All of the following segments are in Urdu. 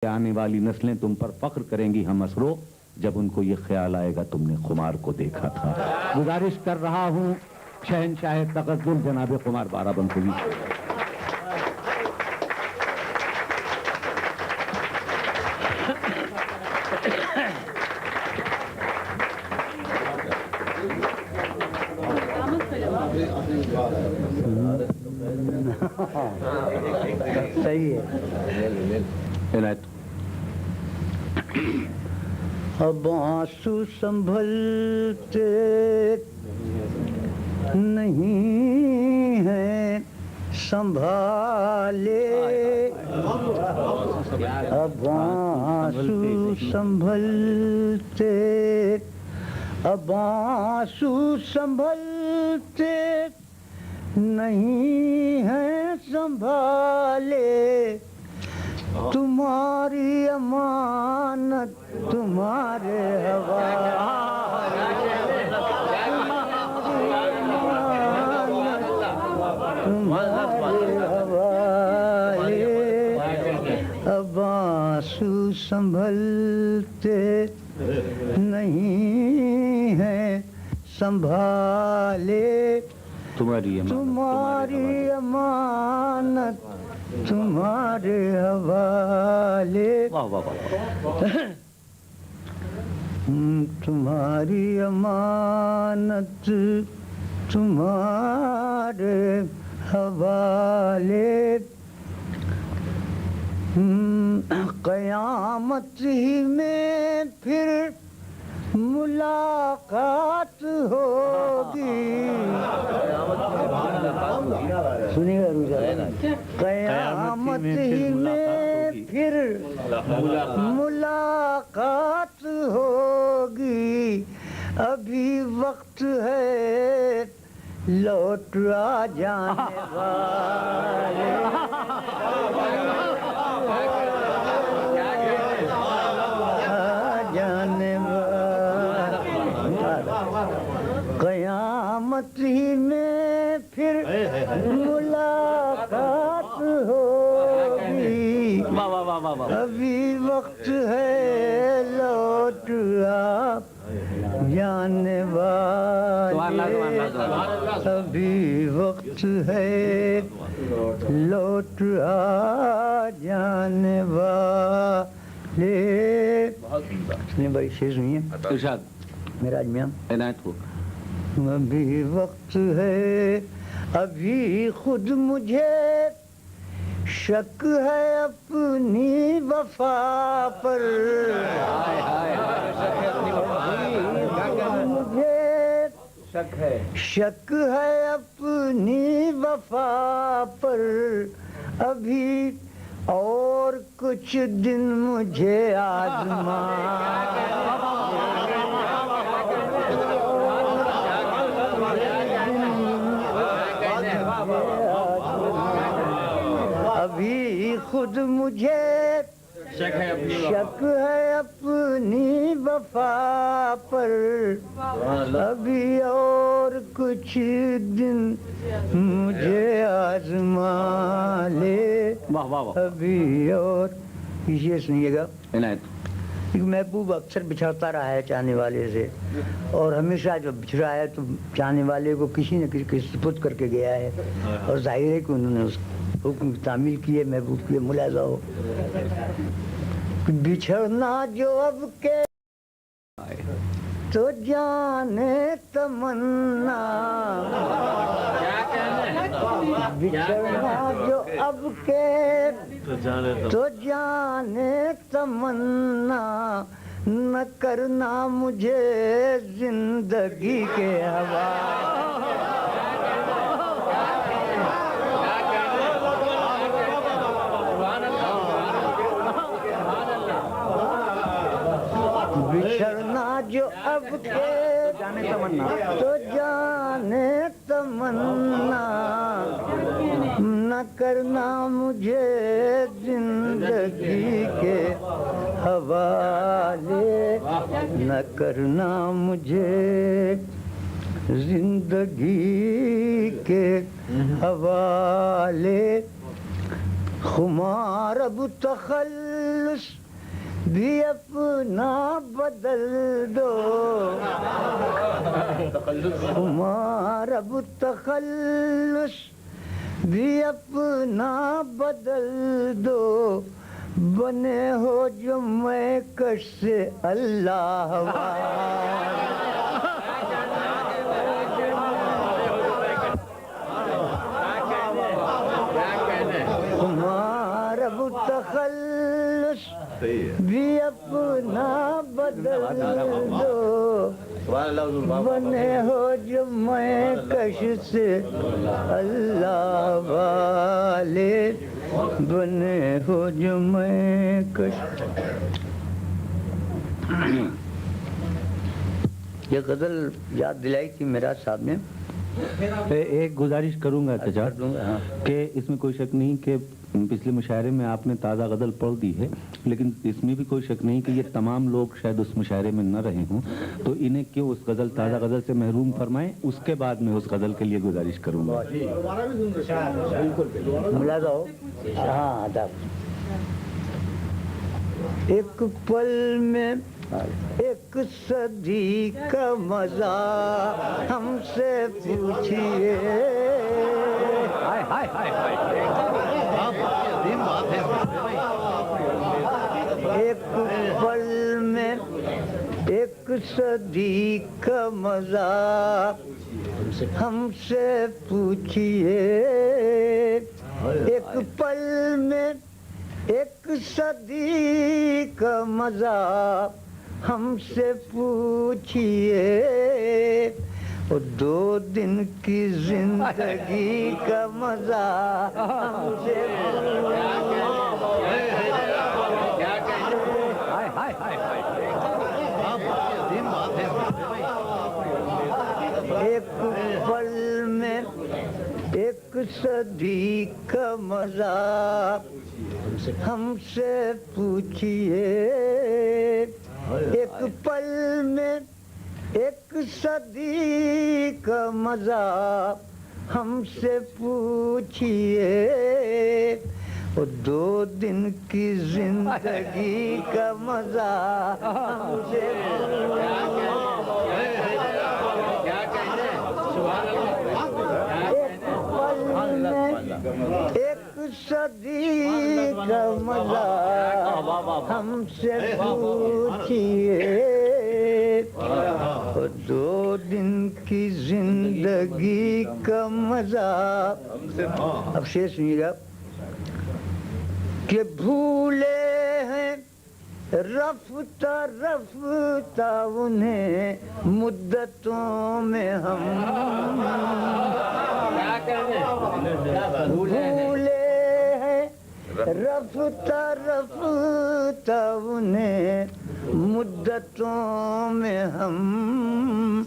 آنے والی نسلیں تم پر فخر کریں گی ہم اسرو، جب ان کو یہ خیال آئے گا تم نے خمار کو دیکھا تھا۔ گزارش کر رہا ہوں شہنشاہ تغزل جناب قمار بارہ بنکوی صحیح ہے۔ اب آنسو سنبھلتے نہیں ہیں سنبھالے، اب آنسو سنبھلتے، اب آنسو سنبھلتے نہیں ہیں سنبھالے، تمہاری امانت تمہارے حوالے، تمہارے حوالے، اب آنسو سنبھلتے نہیں ہیں سنبھالے، تمہاری امانت تمہارے حوالے، تمہاری امانت تمہارے حوالے، قیامت ہی میں پھر ملاقات ہوگی، سنیے گا، قیامت ہی میں پھر ملاقات ہوگی، ابھی وقت ہے لوٹ آ جانے والے، جانے قیامت ہی میں پھر ملاقات ہوگی، ابھی وقت ہے لوٹ آپ جانے والے، ابھی وقت ہے لوٹ آ جانے والے۔ سنیے بھائی شیر سنیے، ارشاد میراج میاں عنایت کو، ابھی وقت ہے، ابھی خود مجھے شک ہے اپنی وفا پر، مجھے شک ہے اپنی وفا پر، ابھی اور کچھ دن مجھے آزما، ابھی خود مجھے شک ہے اپنی وفا پر، ابھی اور کچھ دن مجھے آزما لے، ابھی اور یہ سنیے گا، ایک محبوب اکثر بچھڑتا رہا ہے چاہنے والے سے، اور ہمیشہ جب بچھڑا ہے تو چاہنے والے کو کسی نہ کسی سپرد کر کے گیا ہے، اور ظاہر ہے کہ انہوں نے اس حکم کی تعمیل کی ہے، محبوب کی ملاحظہ ہو، بچھڑنا جو اب کے تو جانے تمنا، بچھڑنا جو اب کے تو جانے تمنا، نہ کرنا مجھے زندگی کے حوالے، بچھڑنا جو اب کے تو جانے تمنا، نہ کرنا مجھے زندگی کے حوالے، نہ کرنا مجھے زندگی کے حوالے، خمار اب تخلص بھی اپنا بدل دو خمار اب تخلص بھی اپنا بدل دو بنے ہو جو میں کش سے اللہ اب تخلص بھی اپنا بدل دو بنے ہو جو میں کش سے اللہ والے بنے ہو جو میں کش یہ غزل یاد دلائی تھی میرا صاحب نے ایک گزارش کروں گا چچا کہ اس میں کوئی شک نہیں کہ پچھلے مشاعرے میں آپ نے تازہ غزل پڑھ دی ہے لیکن اس میں بھی کوئی شک نہیں کہ یہ تمام لوگ شاید اس مشاعرے میں نہ رہے ہوں تو انہیں کیوں اس غزل تازہ غزل سے محروم فرمائیں اس کے بعد میں اس غزل کے لیے گزارش کروں گا ملازہ ہو ہاں ایک پل میں ایک صدی کا مزہ ہم سے پوچھئے ایک پل میں ایک صدی کا مزہ ہم سے پوچھئے ایک پل میں ایک صدی کا مزہ ہم سے پوچھئے اور 2 دن کی زندگی کا مزہ ہم سے ایک پل میں ایک صدی کا مزہ ہم سے پوچھئے ایک پل میں ایک صدی کا مزہ ہم سے پوچھئے اور 2 دن کی زندگی کا مزہ ہم سے ایک صدی کا مزہ ہم سے پوچھئے اور 2 دن کی زندگی کا مزہ اب شعر سنیے گا کہ بھولے ہیں رفتہ رفتہ انہیں مدتوں میں ہم بھولے ہیں رفتہ رفتہ انہیں مدتوں میں ہم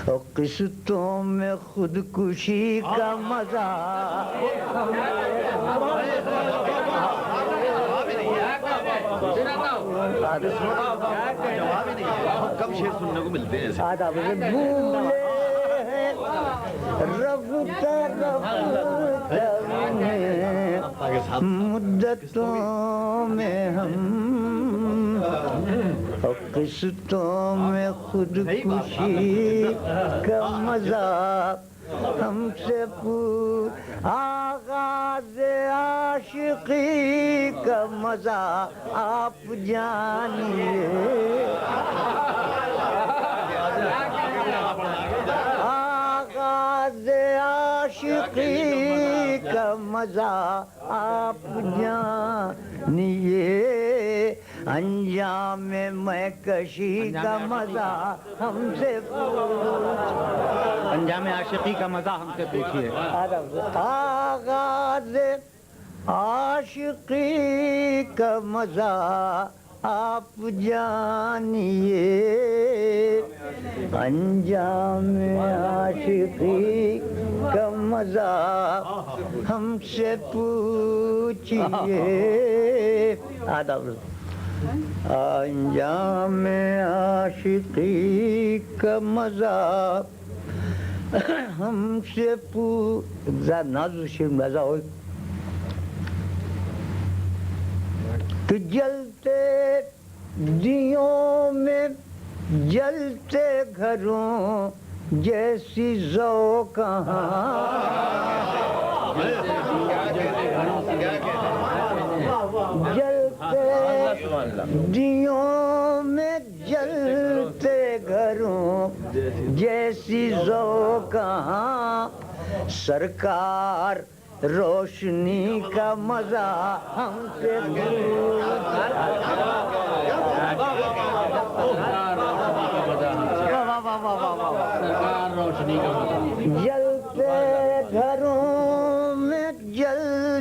اور قسطوں میں خودکشی کا مزہ کم شعر سننے کو ملتے ہیں بھولے ہیں رفتہ رفتہ مدتوں میں ہم اور قسطوں میں خودکشی کا مزہ ہم سے آغاز عاشقی کا مزہ آپ جانیے آغاز عاشقی کا مزہ آپ جانیے انجام میں کشی کا مزہ ہم سے انجام عاشقی کا مزہ ہم سے پوچھیے آغاز عاشقی کا مزہ آپ جانیے انجام عاشقی کا مزہ ہم سے پوچھئے انجام عاشقی کا مزہ ہم سے نازو شیر مزہ ہوئی جلتے دیوں میں جلتے گھروں جیسی ذوق کہاں جلتے دیوں میں جلتے گھروں جیسی ذوق کہاں سرکار روشنی کا مزہ ہم سے جلتے گھروں میں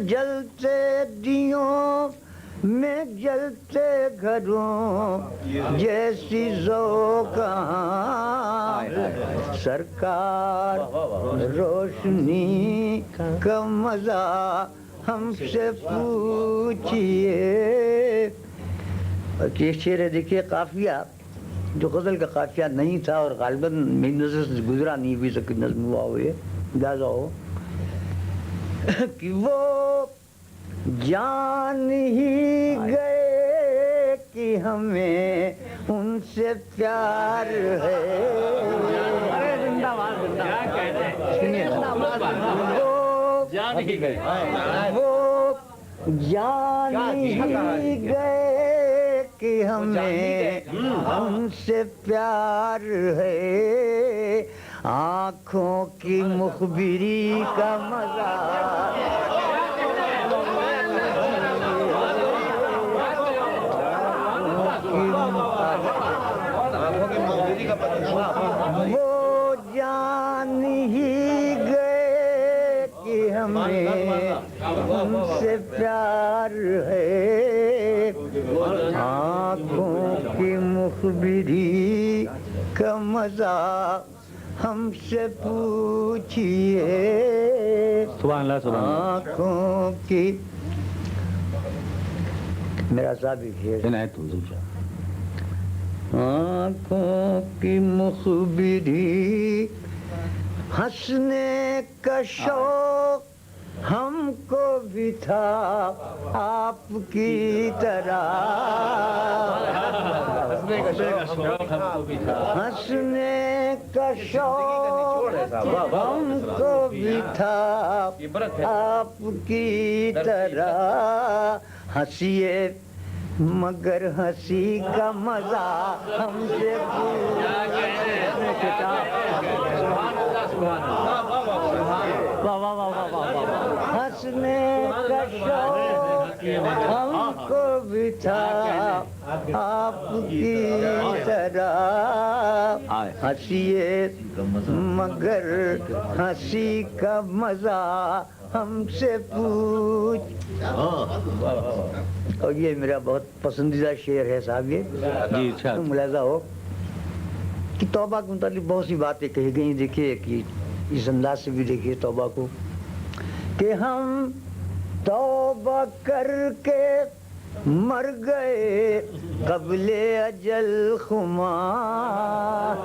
جلتے دیوں میں جلتے گھروں جیسی ذوق کہاں سرکار روشنی کا مزہ ہم سے پوچھئے. یہ شعر ہے دیکھیے قافیہ جو غزل کا قافیہ نہیں تھا اور غالباً میری نظر سے گزرا نہیں بھی سکی نظم ہوا ہو یہ اندازہ ہو کہ وہ جان ہی گئے کہ ہمیں ان سے پیار ہے. وہ جان ہی گئے کہ ہمیں ان سے پیار ہے آنکھوں کی مخبری کا مزہ وہ جان ہی گئے کہ ہمیں ان سے پیار ہے آنکھوں کی مخبری کا مزہ ہم سے پوچھئے. سبحان اللہ سبحان اللہ. آنکھوں کی میرا ثابت ہے عنایت حضور. آنکھوں کی مخبری ہنسنے کا شوق ہم کو بھی تھا آپ کی طرح ہنسنے کا شوق ہم کو بھی تھا آپ کی طرح ہنسیے مگر ہنسی کا مزہ ہم سے ہنسنے کا شوق ہم کو بھی تھا آپ کی طرح ہنسیے مگر ہنسی کا مزہ ہم سے پوچھ. اور یہ میرا بہت پسندیدہ شعر ہے صاحب یہ جی ملاحظہ ہو کہ توبہ کے متعلق بہت سی باتیں کہی گئی. دیکھیے کہ اس انداز سے بھی دیکھیے توبہ کو کہ ہم توبہ کر کے مر گئے قبل اجل خمار.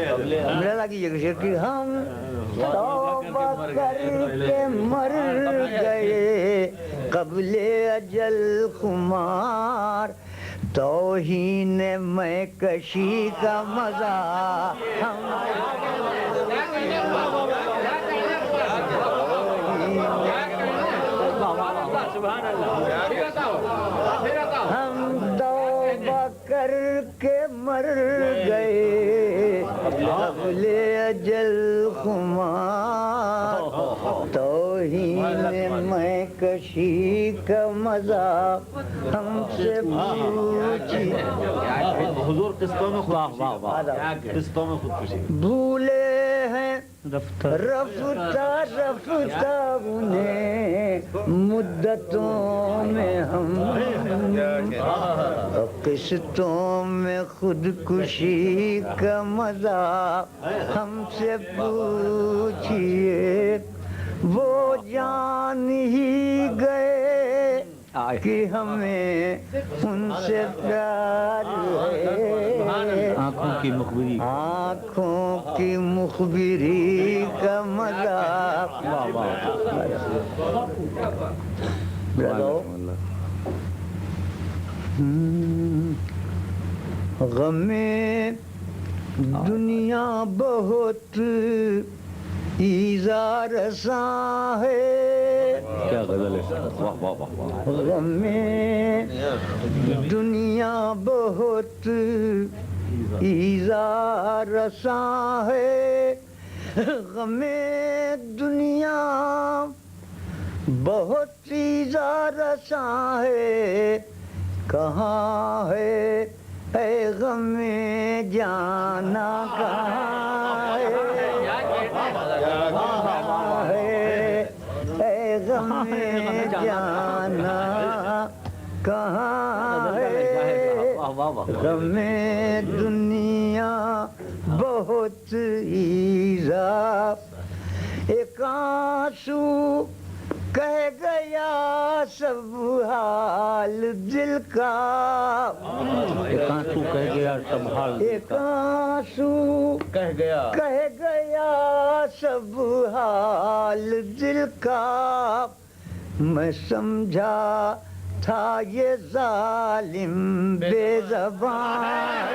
ملاحظہ کیجیے کہ ہم توبہ کر کے مر گئے قبل اجل خمار توہین میں کشی کا مزہ ہم توبہ کر کے مر گئے قبل اجل خمار توہین میں کشی کا مزہ ہم سے پوچھی. حضور قسطوں میں قسطوں میں خودکشی بھولے ہیں رفتہ انہیں مدتوں میں ہم قسطوں میں خودکشی کا مزہ ہم سے پوچھئے. وہ جان ہی گئے کہ ہمیں ان سے پیار ہے آنکھوں کی مخبری آنکھوں کی مخبری کا مزہ. غم دنیا بہت ایزا رساں ہے. کیا غزل ہے. واہ واہ واہ واہ. غم دنیا بہت ایزا رساں ہے. غم دنیا بہت ایزا رساں ہے. کہاں ہے اے غم جانا کہاں ہے. کہاں ہے اے غم جانا کہاں ہے. غم دنیا بہت ایزا. ایک آنسو کہہ گیا سب حال دل کا. ایک آنسو کہہ گیا سب حال. ایک آنسو کہہ گیا سب حال دل کا. میں سمجھا تھا یہ ظالم بے زبان.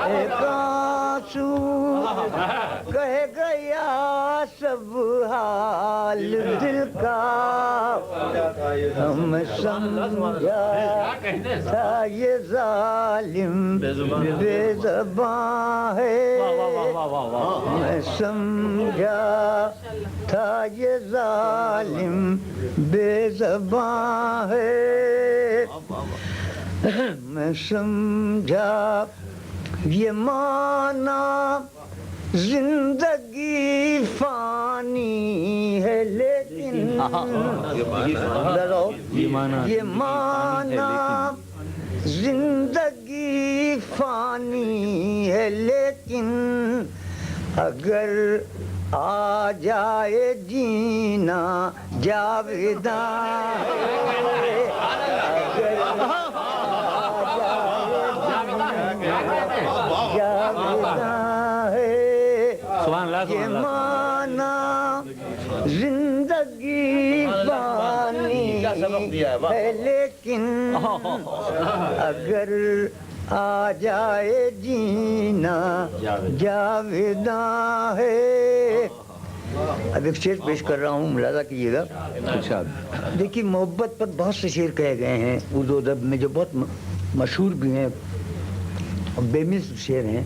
ایک آنسو کہہ گیا سب حال دل کا. ہم سمجھا تھا یہ ظالم بے زبان ہے. میں سمجھا تھا یہ ظالم بے زبان ہے. میں سمجھا یہ معنی زندگی فانی ہے لیکن یہ معنی زندگی فانی ہے لیکن اگر آ جائے جینا جاویداں ہے. یہ معنی زندگی فانی ہے لیکن اگر آ جائے جینا جاویداں ہے. اب ایک شعر پیش کر رہا ہوں, ملاحظہ کیجیے گا. دیکھیے محبت پر بہت سے شعر کہے گئے ہیں اردو ادب میں جو بہت مشہور بھی ہیں اور بے مثل شعر ہیں.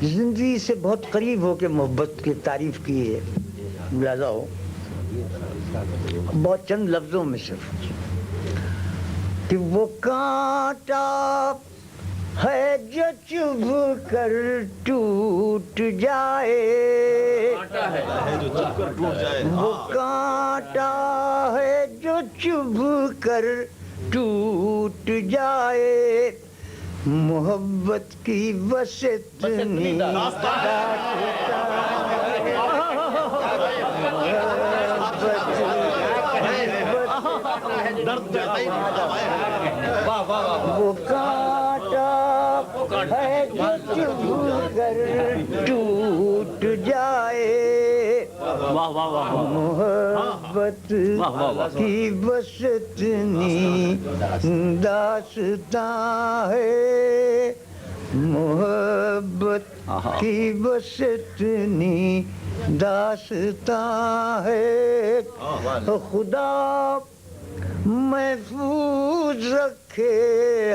زندگی سے بہت قریب ہو کے محبت کی تعریف کی ہے. ملاحظہ ہو بہت چند لفظوں میں صرف کہ وہ کانٹا ہے جو چبھ کر ٹوٹ جائے. وہ کانٹا ہے جو چبھ کر ٹوٹ جائے. محبت کی وسعت نہیں وہ کانٹا ہے جو چبھ کر ٹوٹ جائے. محبت کی وسعت نہیں داستاں ہے. محبت کی وسعت نہیں داستاں ہے. خدا محفوظ رکھے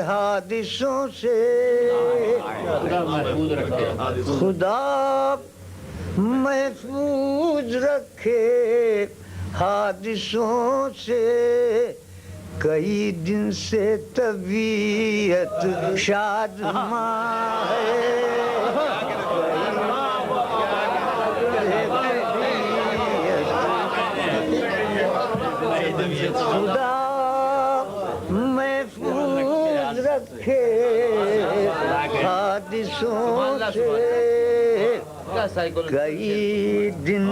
حادثوں سے. خدا محفوظ رکھے حادثوں سے. کئی دن سے طبیعت شادماں ہے. خدا محفوظ رکھے حادثوں سے. کئی دن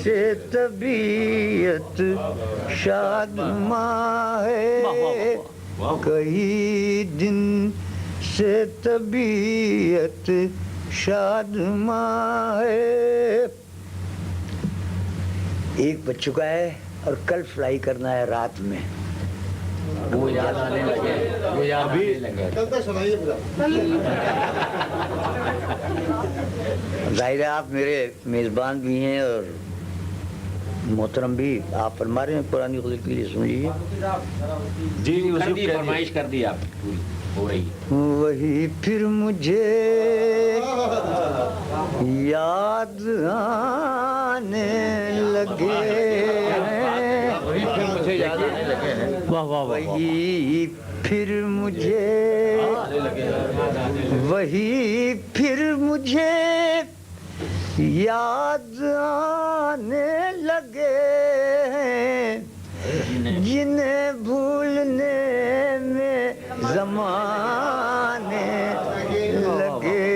سے طبیعت شادماں ہے. کئی دن سے طبیعت شادماں ہے. ایک بج چکا ہے اور کل فلائی کرنا ہے رات میں. وہ یاد آنے لگے، وہ یاد آنے لگے. ظاہر ہے آپ میرے میزبان بھی ہیں اور محترم بھی. آپ فرما رہے ہیں قرآن خدا کے لیے سن لیجیے. جی اسی کی فرمائش کر دی آپ پوری ہو رہی ہے. وہی پھر مجھے یاد آنے لگے ہیں. وہی پھر مجھے یاد آنے لگے ہیں. واہ واہ واہ. وہی پھر مجھے وہی پھر مجھے یاد آنے لگے ہیں جنہیں بھولنے میں زمانے لگے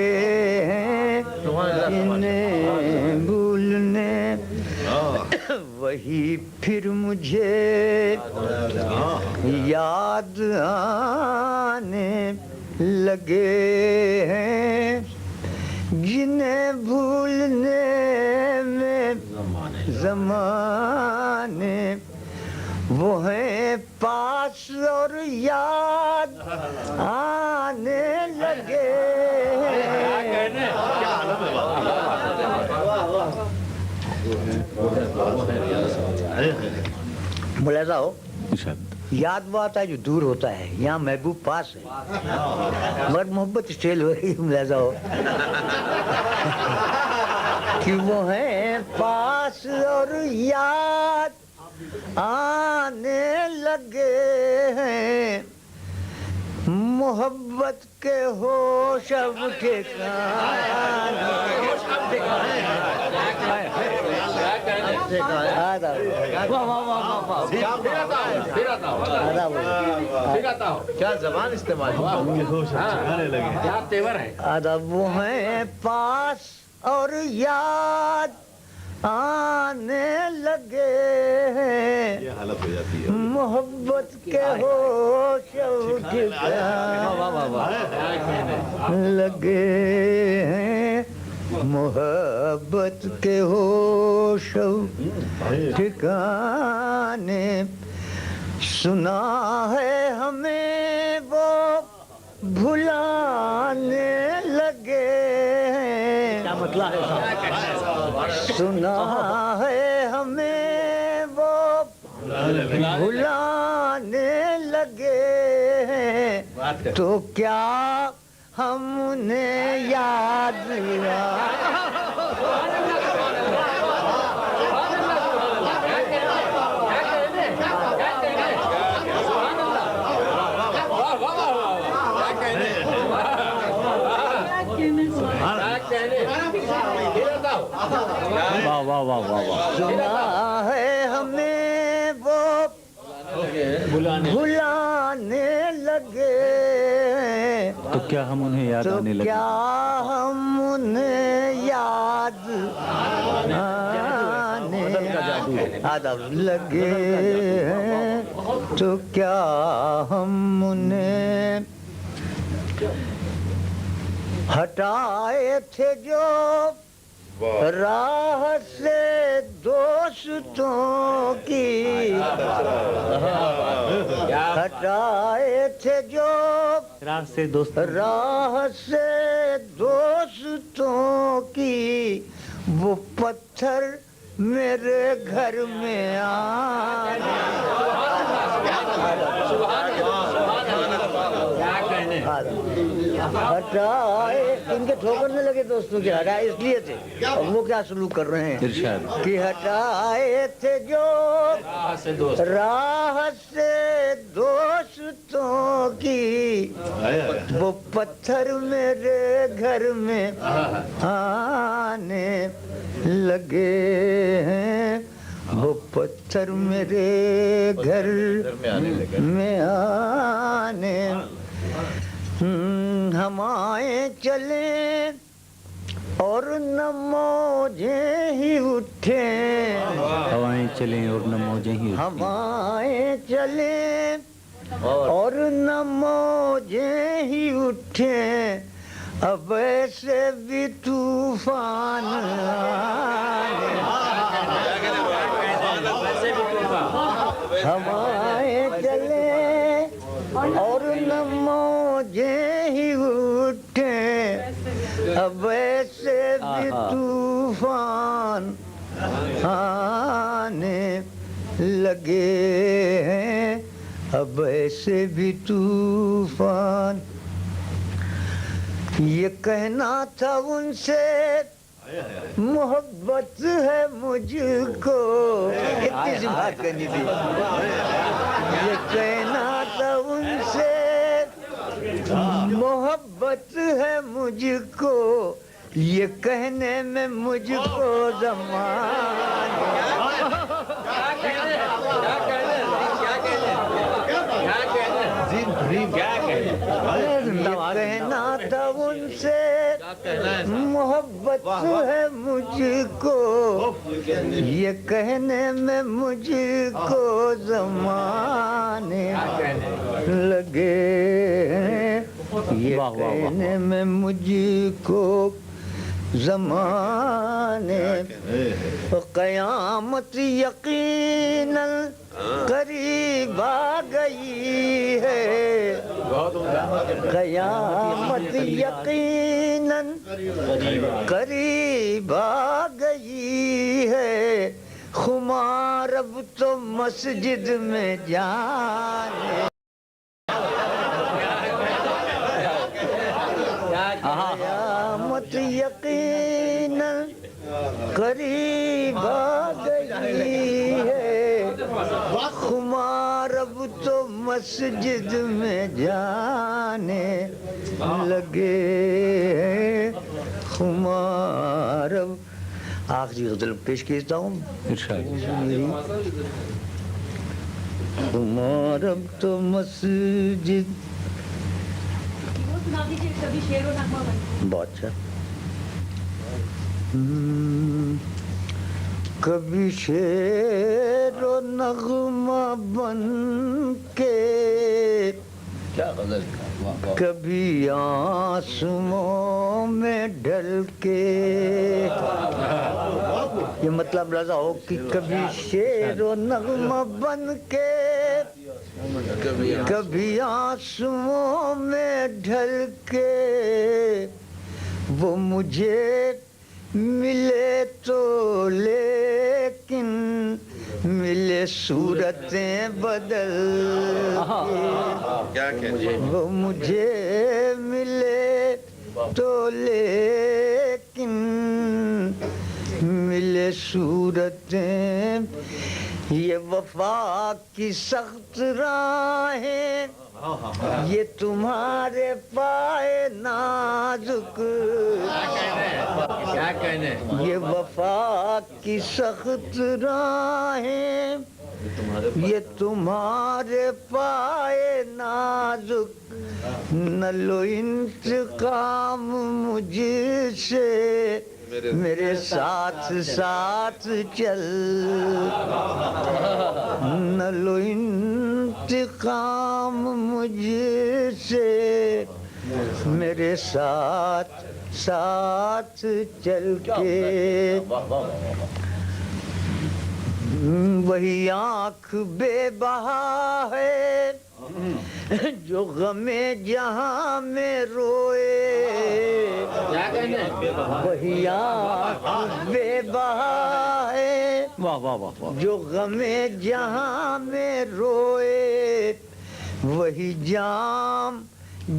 ہیں. جنہیں بھولنے وہی پھر مجھے یاد آنے لگے ہیں جنہیں بھولنے میں زمانے وہ ہیں پاس اور یاد آنے لگے ہیں. ملاحظہ ہو یاد وہ آتا ہے جو دور ہوتا ہے، یہاں محبوب پاس ہے مگر محبت اسٹیل ہو رہی ہے. ملاحظہ ہو کہ وہ ہیں پاس اور یاد آنے لگے ہیں محبت کے ہوش اب کیا زبان استعمال کیا تیور ہے. ادب وہ ہیں پاس اور یاد آنے لگے ہیں محبت کے ہوش لگے ہیں محبت کے ہوش ٹھکانے. سنا ہے ہمیں وہ بھلانے لگے ہیں. کیا مطلب ہے؟ سنا ہے ہمیں وہ بھلانے لگے ہیں تو کیا ہم نے یاد واہ واہ واہ واہ واہ. سنا ہے ہمیں وہ بھلانے لگے تو کیا ہم انہیں یاد تو آنے لگے. کیا ہم انہیں یاد آنے لگے ہیں تو کیا ہم انہیں ہٹائے تھے جو راہ سے دوستوں کی ہٹائے تھے جو راہ سے دوست راہ سے دوستوں کی وہ پتھر میرے گھر میں آنے ہٹائے ان کے ٹھوکرنے لگے دوستوں کے ہٹائے اس لیے تھے. اور وہ کیا سلوک کر رہے ہیں کہ ہٹائے تھے جو راہ سے دوستوں کی وہ پتھر میرے گھر میں آنے لگے ہیں وہ پتھر میرے گھر میں آنے. ہم آئے چلیں اور نہ موجیں ہی اٹھیں ہوائیں چلیں اور نہ موجیں ہی ہم آئے چلیں اور نہ موجیں ہی اٹھے اب ایسے بھی طوفان آنے ہوائیں چلے اور نہ موجیں ہی اٹھے اب ایسے بھی طوفان آنے لگے ہیں اب ایسے بھی طوفان یہ کہنا تھا ان سے محبت ہے مجھ کو کتنی سی بات کرنی تھی یہ کہنا تھا ان سے محبت ہے مجھ کو یہ کہنے میں مجھ کو زمانے کہنا تھا ان سے محبت ہے مجھ کو یہ کہنے میں مجھ کو زمانے لگے یہ کہنے میں مجھ کو زمانے قیامت یقیناً قریب آ گئی ہے قیامت یقیناً قریب آ گئی ہے خمار اب تو مسجد میں جانے قیامت یقیناً قریب آ گئی ہے خمار اب تو مسجد میں جانے لگے ہیں خمار اب آخری غزل پیش کیتا ہوں خمار اب تو مسجد بہت اچھا کبھی شعر و نغمہ بن کے کبھی آنسوؤں میں ڈھل کے یہ مطلب رضا ہو کہ کبھی شعر و نغمہ بن کے کبھی آنسوؤں میں ڈھل کے وہ مجھے ملے تو لیکن ملے صورتیں بدل کے وہ مجھے ملے تو لیکن ملے صورتیں یہ وفا کی سخت راہیں یہ تمہارے پائے نازک یہ وفا کی سخت راہیں یہ تمہارے پائے نازک نہ لو انتقام مجھ سے میرے ساتھ ساتھ چل نہ لو انتقام مجھ سے میرے ساتھ ساتھ چل کے وہی آنکھ بے بہا ہے جو غم جہاں میں روئے وہی آنکھ بے بہا ہے جو غم جہاں میں روئے وہی جام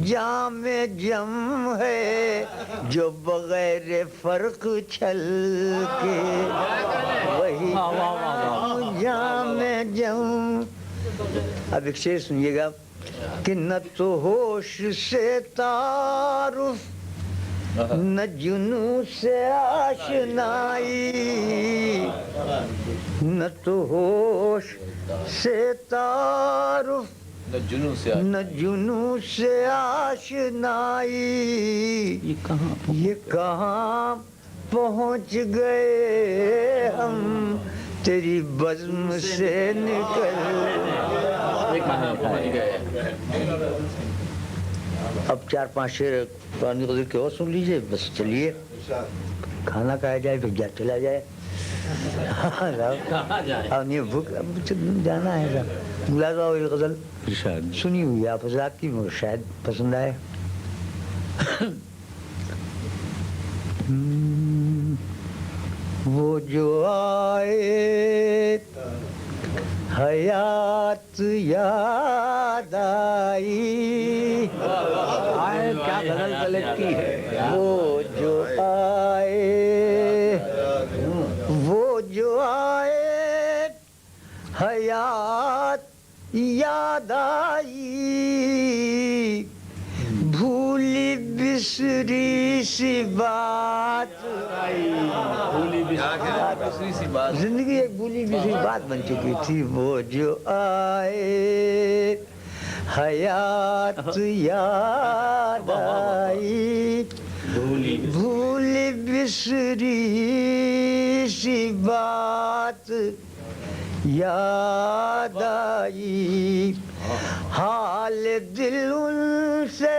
جام جم ہے جو بغیر فرق چھل کے وہی جام جم اب ایک شعر سنیے گا کہ نہ تو ہوش سے تعارف نہ جنوں سے آشنائی نہ تو ہوش سے تعارف نہ جنوں سے آشنائی یہ کہاں پہنچ گئے ہم تیری بزم سے نکل. اب 4-5 شعر قرآن غزل کے اور سن لیجئے. بس چلیے کھانا کھایا جائے پھر چلا جائے. اب نہیں بھوک جانا ہے. ملاحظہ ہو یہ غزل سنی ہوئی ہے آپ حضرات کی, مجھے شاید پسند آئے. وہ جو آئے حیات یاد آئی. کیا غزل لگتی ہے. وہ جو آئے, وہ جو آئے حیات یاد آئی. بھولی بسری سی بات آئی. زندگی ایک بھولی بسری بات بن چکی تھی. وہ جو آئے حیات یاد آئی. بھولی بسری سی بات یاد آئی. حال دل ان سے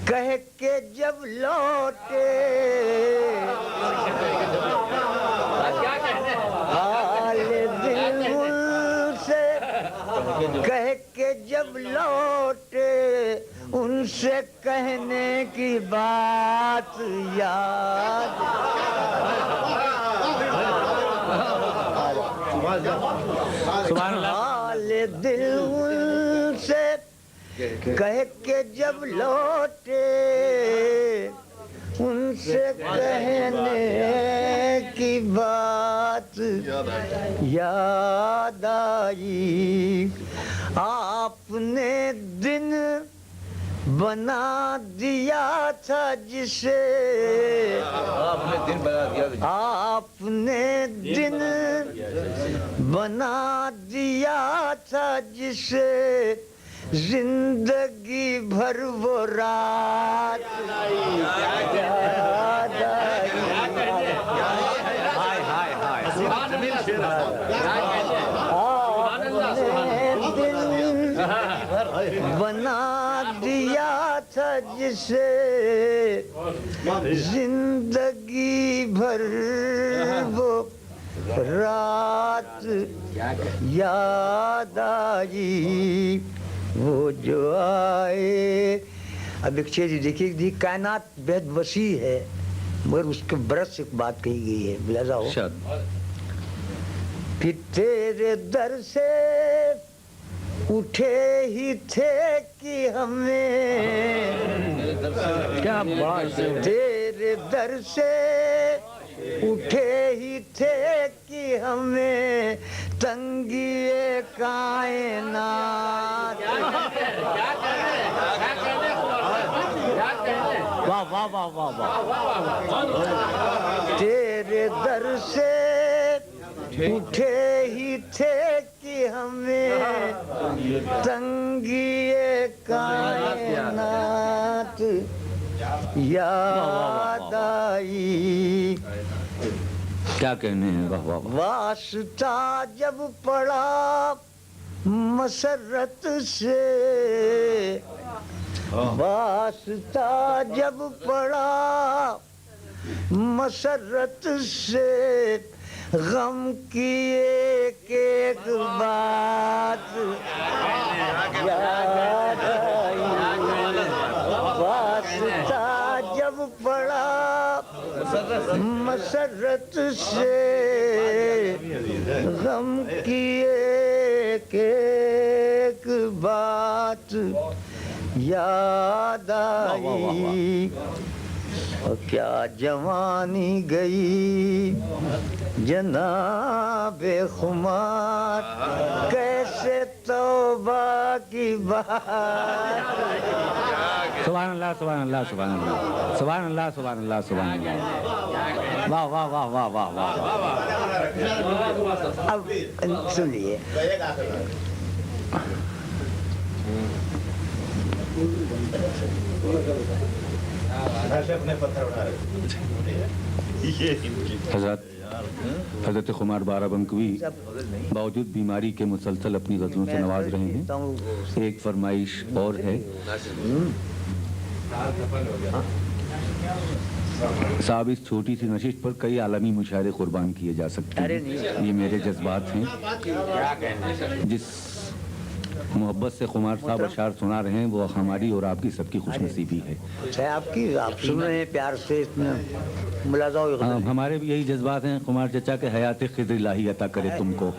کہہ کے جب لوٹے, حال دل ان سے کہہ کے جب لوٹے, ان سے کہنے کی بات یاد. حال دل ان سے کہہ کے جب لوٹے, ان سے کہنے کی بات یاد آئی. آپ نے دن بنا دیا تھا جسے, آپ نے دن بنا دیا تھا جسے, زندگی بھر وہ رات یاد آئی. بنا دیا تھا جسے, زندگی بھر وہ رات یاد آئی. وہ جو آئے. اب ایک چیز دیکھیے, کائنات بہت وسیع ہے مگر اس کے برس ایک بات کہی گئی ہے. ملاحظہ ہو کہ تیرے در سے اٹھے ہی تھے کہ ہمیں, کیا بات ہے, تیرے در سے اٹھے ہی تھے کہ ہمیں تنگی کائنات. واہ واہ واہ واہ واہ. تیرے در سے اٹھے ہی تھے کہ ہمیں تنگی کائنات یاد آئی. کیا کہنے ہیں. واہ واہ. واسطہ جب پڑا مسرت سے, واسطہ جب پڑا مسرت سے, غم کی ایک ایک بات یاد آئی. واسطہ جب پڑا مسرت سے, غم کی ایک ایک بات یاد آئی. اور کیا جوانی گئی جناب خمار, کیسے توبہ کی بات. سبحان اللہ سبحان اللہ سبحان اللہ سبحان اللہ سبحان اللہ سبحان اللہ. واہ واہ واہ واہ واہ واہ. اب سنیے, اپنے پتھر اٹھا رہے حضرت خمار بارہ بنکوی باوجود بیماری کے مسلسل اپنی غزلوں سے نواز رہے ہیں. ایک فرمائش اور ہے. صاحب اس چھوٹی سی نشست پر کئی عالمی مشاعرے قربان کیے جا سکتے ہیں. یہ میرے جذبات ہیں. جس محبت سے خمار صاحب اشعار سنا رہے ہیں وہ ہماری اور آپ کی سب کی خوش نصیبی ہے. آپ سن رہے ہیں پیار سے ملازہ. ہمارے بھی یہی جذبات ہیں. خمار چچا کے حیات خضر الہی عطا کرے تم کو.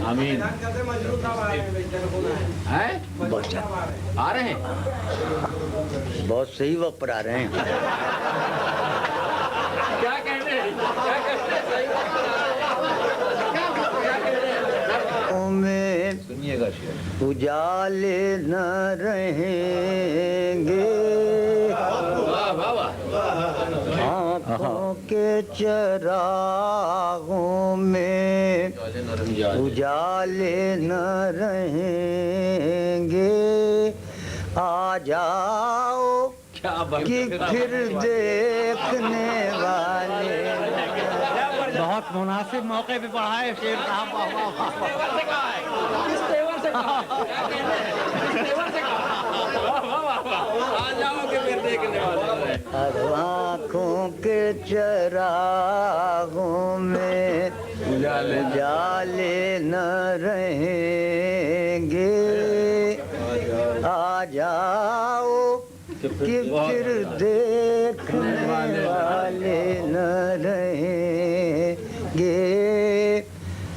آمین. آ رہے ہیں بہت صحیح وقت پر آ رہے ہیں. کیا کہتے ہیں میں اجالے نہ رہیں گے آنکھوں کے چراغوں میں اجالے نہ رہیں گے. آ جاؤ کہ پھر دیکھنے والے. بہت مناسب موقع پہ پڑھا ہے شیر صاحب. آنکھوں کے چراغوں میں اجالے نہ رہیں گے. آ جاؤ کہ پھر دیکھنے والے نہ رہیں گے.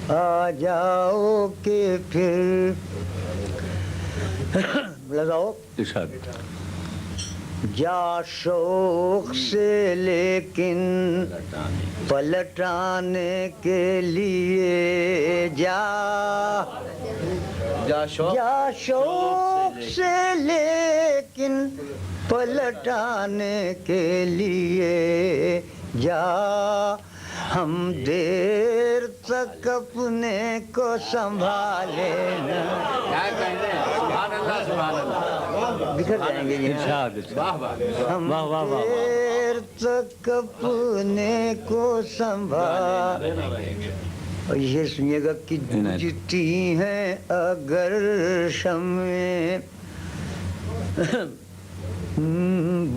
آ جاؤ کہ پھر لگاؤ. ارشاد. جا شوق سے لیکن پلٹانے کے لیے جا شوق سے لیکن پلٹانے کے لیے جا. ہم دیر تک اپنے کو سنبھالے نہ. بکھر جائیں گے. ہم دیر تک اپنے کو سنبھالے. اور یہ سنیے گا کہ بجھتی ہیں اگر شمعیں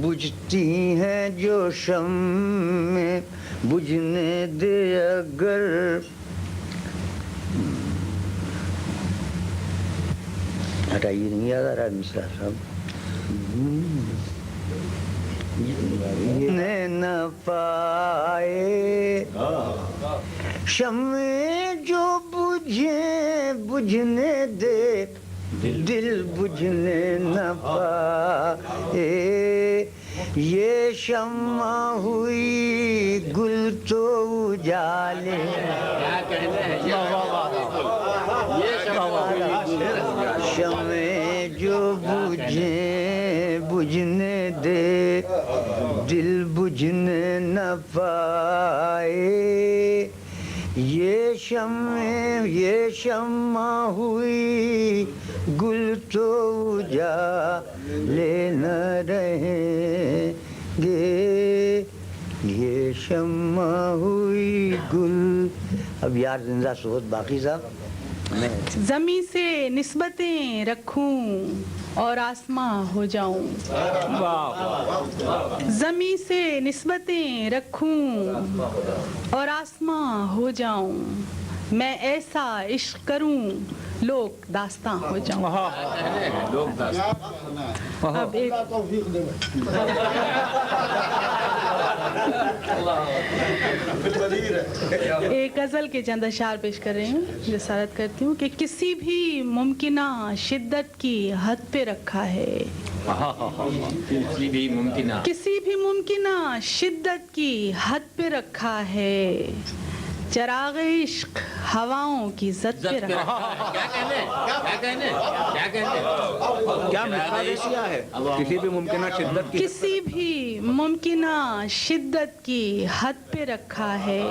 بجھتی ہیں جو شمعیں بجھنے دے اگر. ہٹائیے نہیں یاد آ رہا مصرع صاحب. نہ پائے شمعیں جو بجھنے دے دل بجھنے نہ پائے. یہ شمع ہوئی گل تو اجالے. شمع جو بجھنے دے دل بجھنے نہ پائے. یہ شمع ہوئی گل تو اجالے نہ رہیں گے. یہ شمع ہوئی گل. اب یار زندہ صحبت باقی صاحب. زمین سے نسبتیں رکھوں اور آسماں ہو جاؤں. زمین سے نسبتیں رکھوں اور آسماں ہو جاؤں. میں ایسا عشق کروں لوگ داستاں ہو جاؤں. اب ایک غزل کے چند اشعار پیش کر رہی ہوں. جسارت کرتی ہوں کہ کسی بھی ممکنہ شدت کی حد پہ رکھا ہے. کسی بھی ممکنہ شدت کی حد پہ رکھا ہے. چراغ عشق ہواؤں کی زد پہ رکھا ہے. کسی بھی ممکنہ شدت کی کسی بھی ممکنہ شدت کی حد پہ رکھا ہے.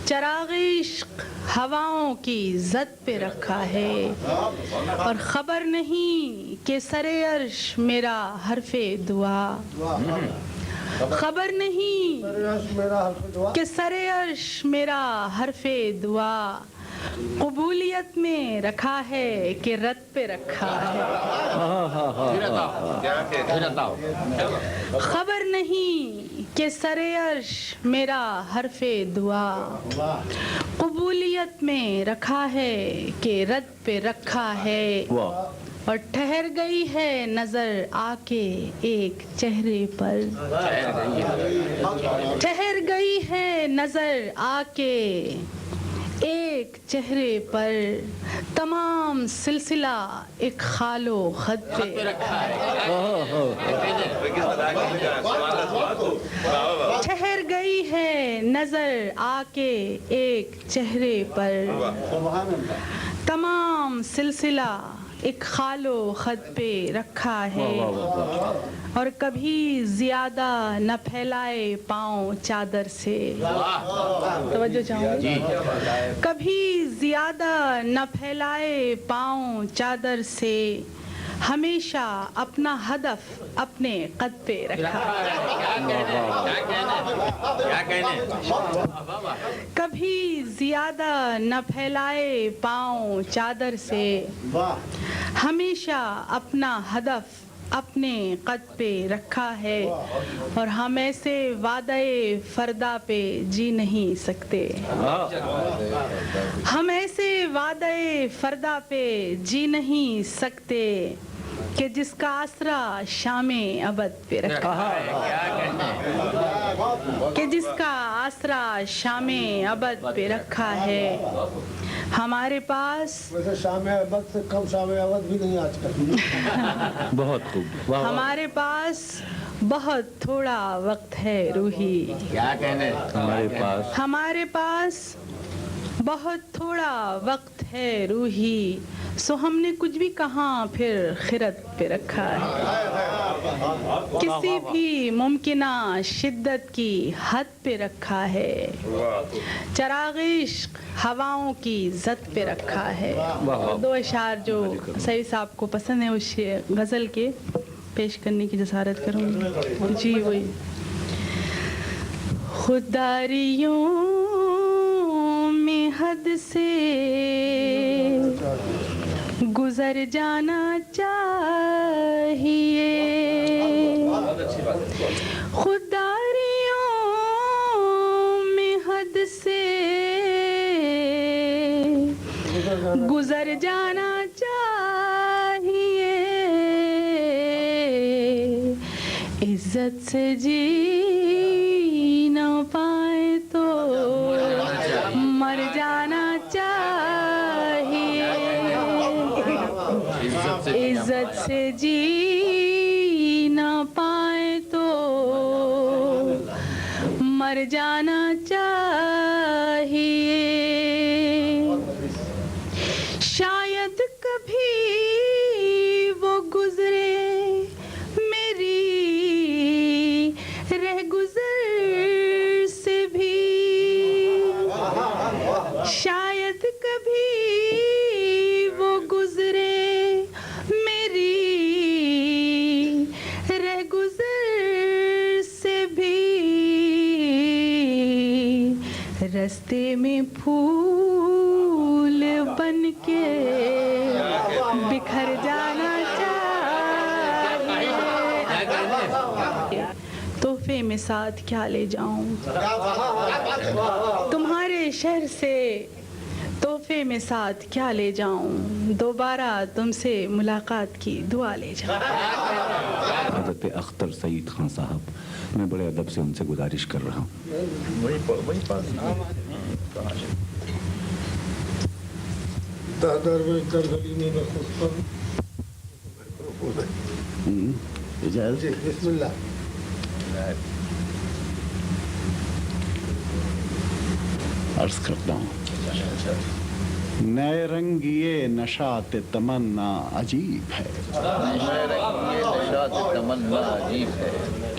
چراغ عشق ہواؤں کی زد پہ رکھا ہے. اور خبر نہیں کہ سر عرش میرا حرف دعا خبر نہیں کہ سر عرش میرا حرف دعا قبولیت میں رکھا ہے کہ رد پہ رکھا ہے. خبر نہیں کہ سر عرش میرا حرف دعا قبولیت میں رکھا ہے کہ رد پہ رکھا ہے. اور ٹھہر گئی ہے نظر آ کے ایک چہرے پر. ٹھہر گئی ہے نظر آ کے ایک چہرے پر تمام سلسلہ ایک خال و خط پہ رکھا ہے. ٹھہر گئی ہے نظر آ کے ایک چہرے پر تمام سلسلہ ایک خال و خط پہ رکھا ہے. اور کبھی زیادہ نہ پھیلائے پاؤں چادر سے. توجہ چاہوں گی. کبھی زیادہ نہ پھیلائے پاؤں چادر سے ہمیشہ اپنا ہدف اپنے قد پہ رکھا. کبھی زیادہ نہ پھیلائے پاؤں چادر سے ہمیشہ اپنا ہدف اپنے قد پہ رکھا ہے. اور ہم ایسے وعدہ فردا پہ جی نہیں سکتے. ہم ایسے وعدہ فردا پہ جی نہیں سکتے کہ جس کا آسرا شام ابد پہ رکھا ہے. کہ جس کا آسرا شام ابد پہ رکھا ہے. ہمارے پاس ویسے شام ابد سے کم شام ابد بھی نہیں آج کل. بہت خوب. ہمارے پاس بہت تھوڑا وقت ہے روحی. کیا کہنے ہمارے پاس بہت تھوڑا وقت ہے روحی. سو ہم نے کچھ بھی کہاں پھر خرد پہ رکھا ہے. کسی بھی ممکنہ شدت کی حد پہ رکھا ہے. چراغ عشق ہواؤں کی زد پہ رکھا ہے. دو اشعار جو سعید صاحب کو پسند ہیں اس غزل کے پیش کرنے کی جسارت کروں گی. جی وہی. خودداریوں میں حد سے گزر جانا چاہیے. خودداریوں میں حد سے گزر جانا چاہیے. عزت سے جی نہ پائے تو مر جانا چاہیے. عزت سے جی نہ پائے تو مر جانا چاہیے. شاید کبھی وہ گزرے میری رہ گزر سے بھی. شاید کبھی وہ گزرے میری رہ گزر سے بھی. رستے میں پھول بن کے بکھر جانا چاہیے. تحفے میں ساتھ کیا لے جاؤں تمہارے شہر سے. تحفے میں ساتھ کیا لے جاؤں دوبارہ تم سے ملاقات کی دعا لے جاؤں. حضرت اختر سعید خان صاحب میں بڑے ادب سے ان سے گزارش کر رہا ہوں. بسم اللہ. عرض کرتا ہوں. نئے رنگ یہ نشاط تمنا عجیب ہے.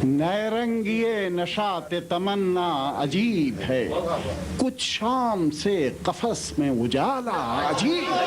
نئے رنگ یہ نشاط تمنا عجیب ہے. کچھ شام سے قفس میں اجالا عجیب ہے.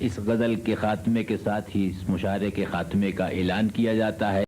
اس غزل کے خاتمے کے ساتھ ہی اس مشاعرے کے خاتمے کا اعلان کیا جاتا ہے.